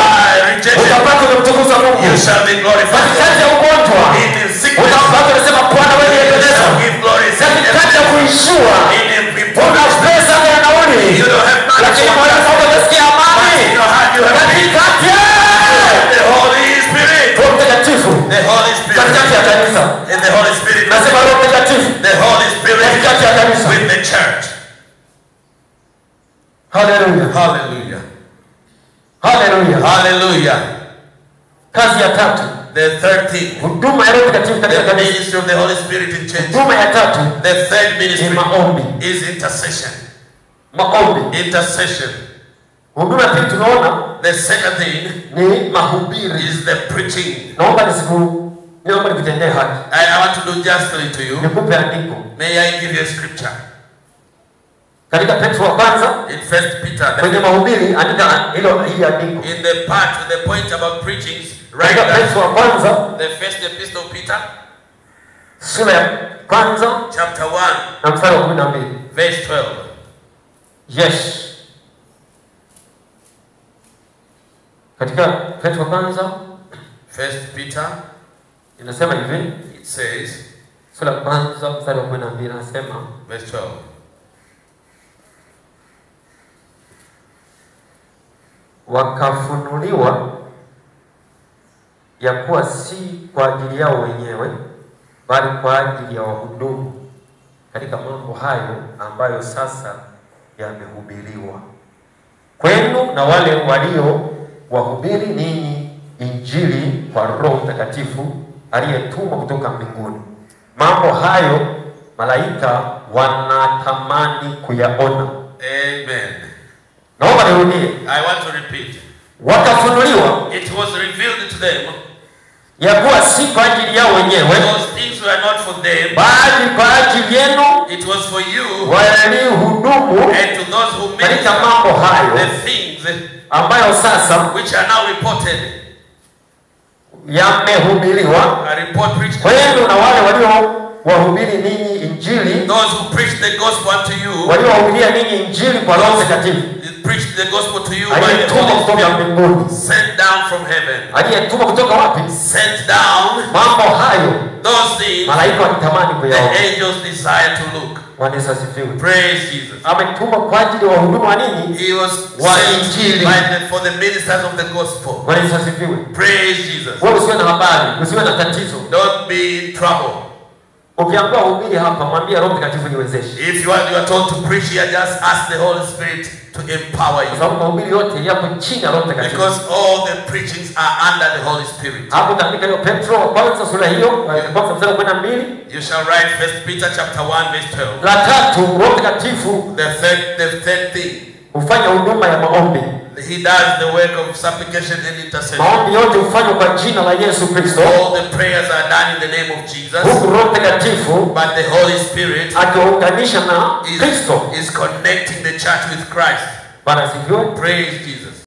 Rejected. utapata kumtukuza Mungu. You shall be glorified. Katikati ya ugonjwa In sickness. utapata kusema Bwana wewe You niependeza. shall give glory. Katikati ya kuishua In every una pesa na nauli, you don't have money. lakini moyo wako unasikia amani. In your heart you have Katikati the Holy Spirit. Roho Mtakatifu, The Holy Spirit. katikati ya kanisa, In the Holy Spirit. nasema Roho Mtakatifu The Holy Spirit katikati ya kanisa. with the church. Hallelujah, Hallelujah. hallelujah. Hallelujah. Kazi ya tatu, The third thing, huduma ya Roho Mtakatifu katika the kanisa. ministry of the Holy Spirit in church. Huduma ya tatu The third ni ministry maombi. is intercession. Maombi. Intercession. Huduma ya pili tunaona The second thing ni mahubiri. is the preaching. Naomba nikutendee haki. I want to do justly to you. Nikupe andiko. May I give you a scripture? Katika Petro wa kwanza In 1 Peter, kwenye mahubiri andika hili andiko. in the part, the point about preaching, right Katika there. Petro wa kwanza The first epistle of Peter, sura ya kwanza chapter 1, na mstari wa 12. verse 12. Yes. Katika Petro wa kwanza 1 Peter, inasema hivi, it says, sura ya kwanza mstari wa 12 inasema, verse 12. wakafunuliwa ya kuwa si kwa ajili yao wenyewe bali kwa ajili ya wahudumu katika mambo hayo ambayo sasa yamehubiriwa kwenu na wale walio wahubiri ninyi Injili kwa Roho Mtakatifu aliyetumwa kutoka mbinguni. Mambo hayo malaika wanatamani kuyaona. Amen. Naomba nirudie. I want to repeat. wakafunuliwa it was revealed to them ya kuwa si kwa ajili yao wenyewe, those things were not for them, bali kwa ajili yenu it was for you waliohudumu and to those who katika minister mambo hayo the things ambayo sasa which are now reported, yamehubiriwa a report preached to kwenu you, na wale walio wahubiri ninyi injili, those who preach the gospel unto you, waliowahubiria ninyi injili kwa Roho Mtakatifu preach the gospel to you by the aliyetumwa Holy kutoka Spirit, mbinguni. sent down from heaven, Aliyetumwa kutoka wapi? sent down Mambo hayo those things malaika walitamani the kuyaona. angels desire to look. Bwana Yesu asifiwe. Praise Jesus. Ametumwa kwa ajili ya wahudumu wa nini? He was Wa sent injili. for the ministers of the gospel. Bwana Yesu asifiwe. Praise Jesus. Wewe usiwe na habari, usiwe na tatizo. Don't be in trouble. Ukiambiwa uhubiri hapa, mwambie Roho Mtakatifu niwezeshe. If you are told to preach here, just ask the Holy Spirit to empower Kwa you. sababu mahubiri yote yako chini ya Roho Mtakatifu. Because all the preachings are under the Holy Spirit. Hapo utaandika hiyo Petro wa kwanza sura hiyo, kwanza mstari wa 12. You shall write 1 Peter chapter 1 verse 12. La tatu, Roho Mtakatifu The third thing, hufanya huduma ya maombi. he does the work of supplication and intercession. Maombi yote hufanywa kwa jina la Yesu Kristo. All the prayers are done in the name of Jesus. Huku Roho Mtakatifu But the Holy Spirit akiunganisha na Kristo. is connecting the church with Christ. Bwana asifiwe. Praise Jesus.